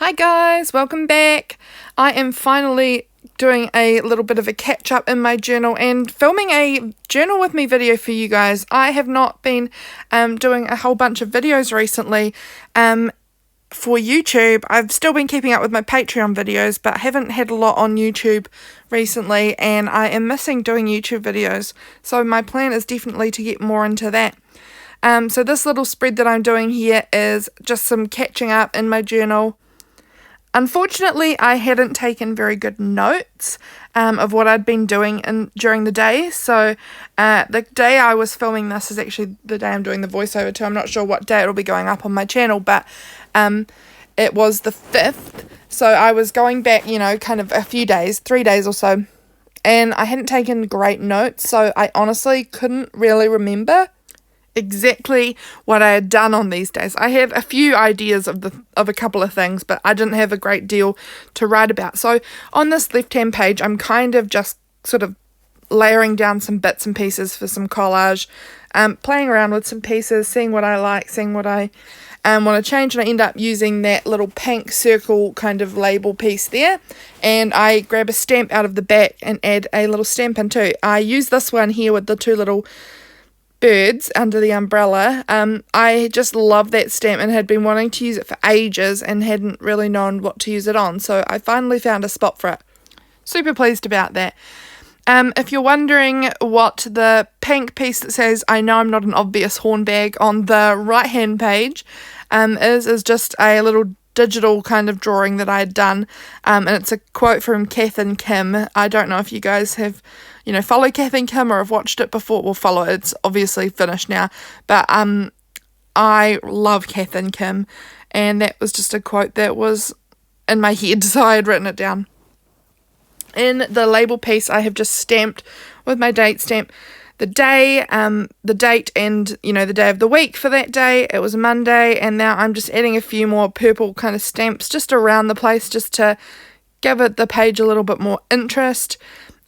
Hi guys, welcome back. I am finally doing a little bit of a catch up in my journal and filming a journal with me video for you guys. I have not been doing a whole bunch of videos recently for YouTube. I've still been keeping up with my Patreon videos, but I haven't had a lot on YouTube recently, and I am missing doing YouTube videos. So my plan is definitely to get more into that. So this little spread that I'm doing here is just some catching up in my journal. Unfortunately, I hadn't taken very good notes of what I'd been doing during the day. So the day I was filming this is actually the day I'm doing the voiceover to. I'm not sure what day it'll be going up on my channel, but it was the 5th. So I was going back, kind of a few days, 3 days or so, and I hadn't taken great notes. So I honestly couldn't really remember exactly what I had done on these days. I had a few ideas of a couple of things, but I didn't have a great deal to write about. So on this left-hand page, I'm kind of just sort of layering down some bits and pieces for some collage, playing around with some pieces, seeing what I like, seeing what I want to change, and I end up using that little pink circle kind of label piece there, and I grab a stamp out of the back and add a little stamp in too. I use this one here with the two little birds under the umbrella. I just love that stamp and had been wanting to use it for ages and hadn't really known what to use it on, so I finally found a spot for it. Super pleased about that. If you're wondering what the pink piece that says "I know I'm not an obvious hornbag" on the right hand page is just a little digital kind of drawing that I had done, and it's a quote from Kath and Kim. I don't know if you guys have follow Kath and Kim or have watched it before. Well, follow it, it's obviously finished now, but I love Kath and Kim, and that was just a quote that was in my head, so I had written it down. In the label piece, I have just stamped with my date stamp the day, the date, and the day of the week for that day. It was Monday, and now I'm just adding a few more purple kind of stamps just around the place, just to give it the page a little bit more interest.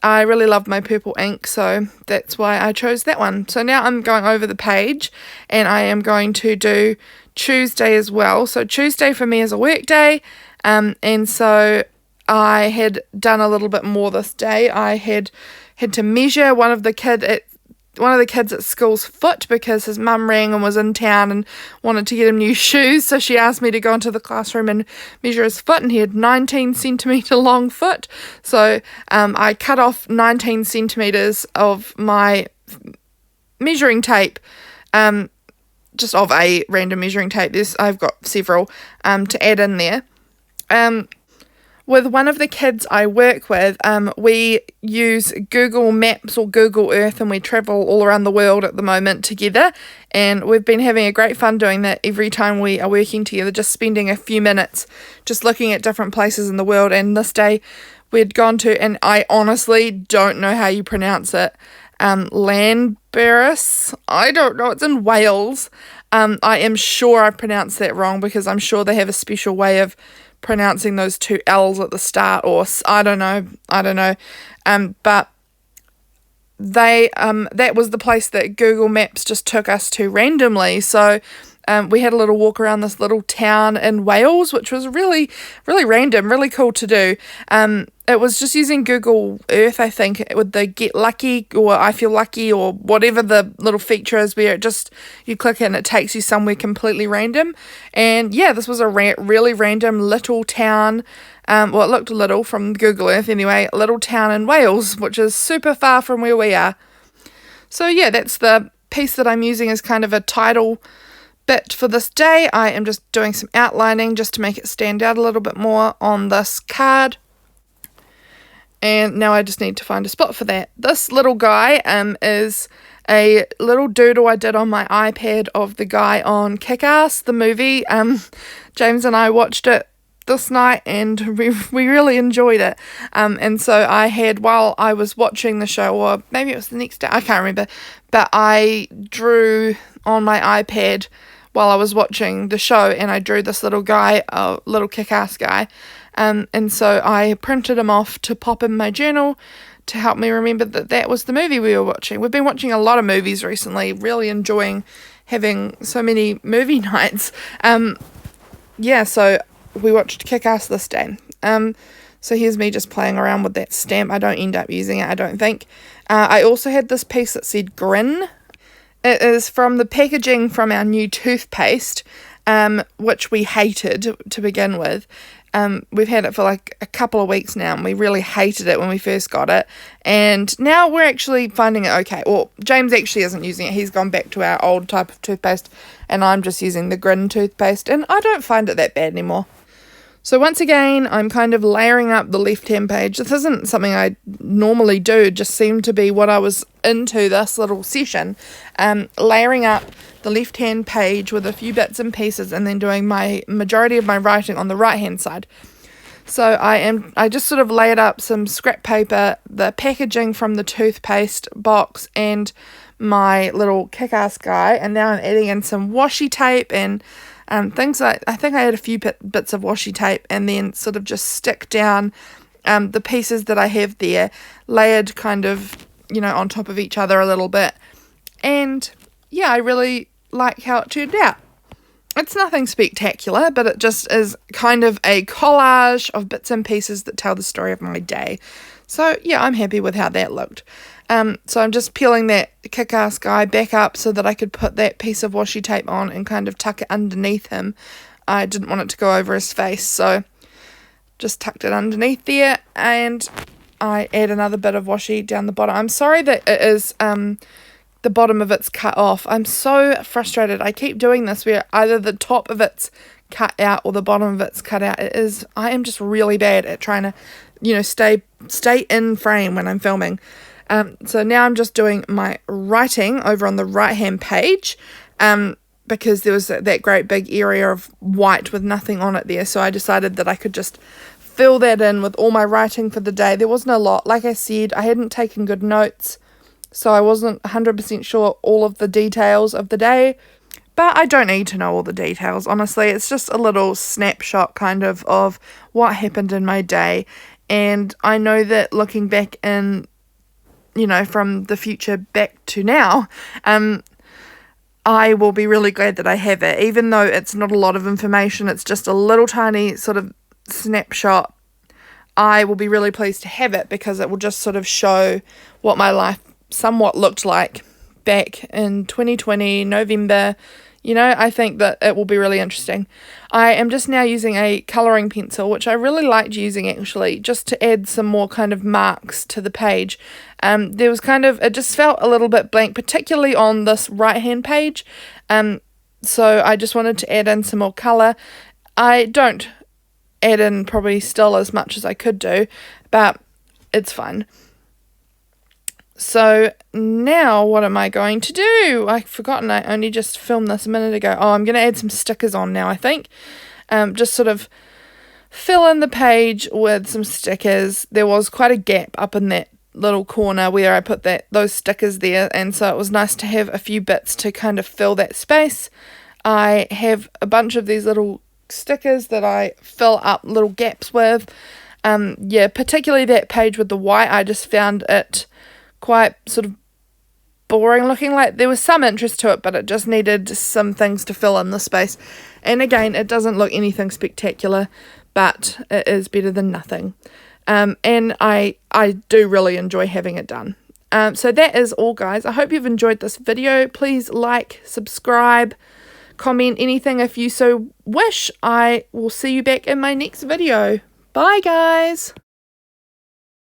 I really love my purple ink, so that's why I chose that one. So now I'm going over the page, and I am going to do Tuesday as well. So Tuesday for me is a work day, and so I had done a little bit more this day. I had to measure one of the kids at school's foot because his mum rang and was in town and wanted to get him new shoes, so she asked me to go into the classroom and measure his foot, and he had 19 centimetre long foot. So I cut off 19 centimetres of my measuring tape, just of a random measuring tape. I've got several to add in there. With one of the kids I work with, we use Google Maps or Google Earth, and we travel all around the world at the moment together, and we've been having a great fun doing that every time we are working together, just spending a few minutes just looking at different places in the world. And this day we'd gone to, and I honestly don't know how you pronounce it, Llanberis. I don't know, it's in Wales. I am sure I pronounced that wrong, because I'm sure they have a special way of pronouncing those two L's at the start, or I don't know, but they that was the place that Google Maps just took us to randomly. So we had a little walk around this little town in Wales, which was really, really random, really cool to do. It was just using Google Earth, I think, with the Get Lucky or I Feel Lucky or whatever the little feature is, where you click it and it takes you somewhere completely random. And yeah, this was a really random little town. Well, it looked little from Google Earth anyway, a little town in Wales, which is super far from where we are. So yeah, that's the piece that I'm using as kind of a title bit for this day. I am just doing some outlining just to make it stand out a little bit more on this card. And now I just need to find a spot for that. This little guy is a little doodle I did on my iPad of the guy on Kick-Ass, the movie. James and I watched it this night, and we really enjoyed it. And so I had, while I was watching the show, or maybe it was the next day, I can't remember, but I drew on my iPad while I was watching the show, and I drew this little guy, a little Kick-Ass guy. And so I printed him off to pop in my journal to help me remember that was the movie we were watching. We've been watching a lot of movies recently, really enjoying having so many movie nights. So we watched Kick-Ass this day. So here's me just playing around with that stamp. I don't end up using it, I don't think. I also had this piece that said Grin. It is from the packaging from our new toothpaste, which we hated to begin with. We've had it for like a couple of weeks now, and we really hated it when we first got it. And now we're actually finding it okay. Well, James actually isn't using it. He's gone back to our old type of toothpaste, and I'm just using the Grin toothpaste, and I don't find it that bad anymore. So once again, I'm kind of layering up the left-hand page. This isn't something I normally do, it just seemed to be what I was into this little session. Layering up the left-hand page with a few bits and pieces, and then doing my majority of my writing on the right-hand side. So I just sort of layered up some scrap paper, the packaging from the toothpaste box, and my little Kick-Ass guy, and now I'm adding in some washi tape and things like, I think I had a few bits of washi tape, and then sort of just stick down the pieces that I have there, layered kind of, on top of each other a little bit. And yeah, I really like how it turned out. It's nothing spectacular, but it just is kind of a collage of bits and pieces that tell the story of my day. So yeah, I'm happy with how that looked. So I'm just peeling that Kick-Ass guy back up so that I could put that piece of washi tape on and kind of tuck it underneath him. I didn't want it to go over his face, so just tucked it underneath there, and I add another bit of washi down the bottom. I'm sorry that it is the bottom of it's cut off. I'm so frustrated. I keep doing this where either the top of it's cut out or the bottom of it's cut out. I am just really bad at trying to, stay in frame when I'm filming. So now I'm just doing my writing over on the right hand page, because there was that great big area of white with nothing on it there, so I decided that I could just fill that in with all my writing for the day. There wasn't a lot. Like I said, I hadn't taken good notes, so I wasn't 100% sure all of the details of the day, but I don't need to know all the details, honestly. It's just a little snapshot kind of what happened in my day, and I know that looking back in, from the future back to now, I will be really glad that I have it. Even though it's not a lot of information, it's just a little tiny sort of snapshot, I will be really pleased to have it, because it will just sort of show what my life somewhat looked like back in 2020, November. I think that it will be really interesting. I am just now using a colouring pencil, which I really liked using actually, just to add some more kind of marks to the page. There was it just felt a little bit blank, particularly on this right hand page. So I just wanted to add in some more colour. I don't add in probably still as much as I could do, but it's fine. So now what am I going to do? I've forgotten, I only just filmed this a minute ago. Oh, I'm going to add some stickers on now, I think. Just sort of fill in the page with some stickers. There was quite a gap up in that little corner where I put those stickers there, and so it was nice to have a few bits to kind of fill that space. I have a bunch of these little stickers that I fill up little gaps with. Particularly that page with the white, I just found it quite sort of boring looking. Like there was some interest to it, but it just needed some things to fill in the space. And again, it doesn't look anything spectacular, but it is better than nothing. And I do really enjoy having it done. So that is all, guys. I hope you've enjoyed this video. Please like, subscribe, comment, anything if you so wish. I will see you back in my next video. Bye, guys.